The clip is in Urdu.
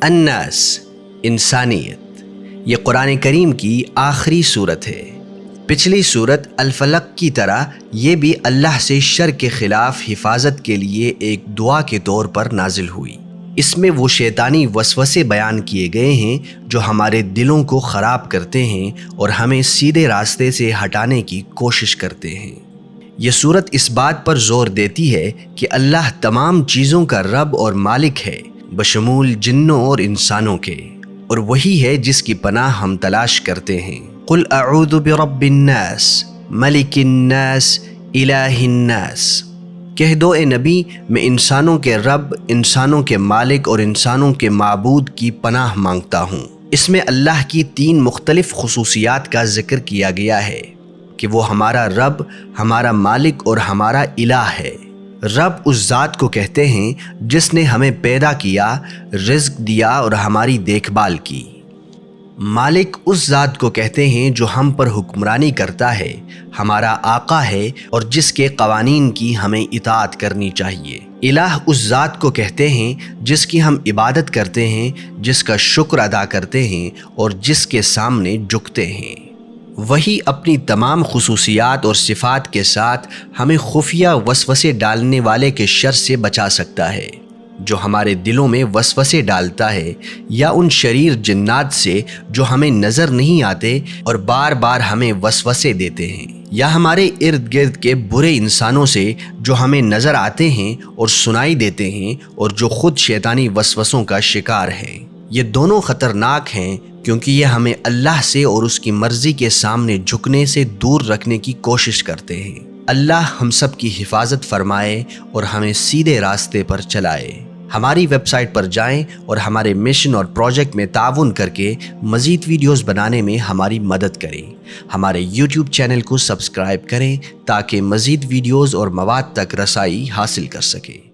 الناس، انسانیت، یہ قرآن کریم کی آخری صورت ہے۔ پچھلی صورت الفلق کی طرح یہ بھی اللہ سے شر کے خلاف حفاظت کے لیے ایک دعا کے طور پر نازل ہوئی۔ اس میں وہ شیطانی وسوسے بیان کیے گئے ہیں جو ہمارے دلوں کو خراب کرتے ہیں اور ہمیں سیدھے راستے سے ہٹانے کی کوشش کرتے ہیں۔ یہ صورت اس بات پر زور دیتی ہے کہ اللہ تمام چیزوں کا رب اور مالک ہے، بشمول جنوں اور انسانوں کے، اور وہی ہے جس کی پناہ ہم تلاش کرتے ہیں۔ قل اعوذ برب الناس ملک الناس الہ الناس، کہہ دو اے نبی میں انسانوں کے رب، انسانوں کے مالک اور انسانوں کے معبود کی پناہ مانگتا ہوں۔ اس میں اللہ کی 3 مختلف خصوصیات کا ذکر کیا گیا ہے کہ وہ ہمارا رب، ہمارا مالک اور ہمارا الہ ہے۔ رب اس ذات کو کہتے ہیں جس نے ہمیں پیدا کیا، رزق دیا اور ہماری دیکھ بھال کی۔ مالک اس ذات کو کہتے ہیں جو ہم پر حکمرانی کرتا ہے، ہمارا آقا ہے اور جس کے قوانین کی ہمیں اطاعت کرنی چاہیے۔ الہ اس ذات کو کہتے ہیں جس کی ہم عبادت کرتے ہیں، جس کا شکر ادا کرتے ہیں اور جس کے سامنے جھکتے ہیں۔ وہی اپنی تمام خصوصیات اور صفات کے ساتھ ہمیں خفیہ وسوسے ڈالنے والے کے شر سے بچا سکتا ہے، جو ہمارے دلوں میں وسوسے ڈالتا ہے، یا ان شریر جنات سے جو ہمیں نظر نہیں آتے اور بار بار ہمیں وسوسے دیتے ہیں، یا ہمارے ارد گرد کے برے انسانوں سے جو ہمیں نظر آتے ہیں اور سنائی دیتے ہیں اور جو خود شیطانی وسوسوں کا شکار ہیں۔ یہ دونوں خطرناک ہیں کیونکہ یہ ہمیں اللہ سے اور اس کی مرضی کے سامنے جھکنے سے دور رکھنے کی کوشش کرتے ہیں۔ اللہ ہم سب کی حفاظت فرمائے اور ہمیں سیدھے راستے پر چلائے۔ ہماری ویب سائٹ پر جائیں اور ہمارے مشن اور پروجیکٹ میں تعاون کر کے مزید ویڈیوز بنانے میں ہماری مدد کریں۔ ہمارے یوٹیوب چینل کو سبسکرائب کریں تاکہ مزید ویڈیوز اور مواد تک رسائی حاصل کر سکیں۔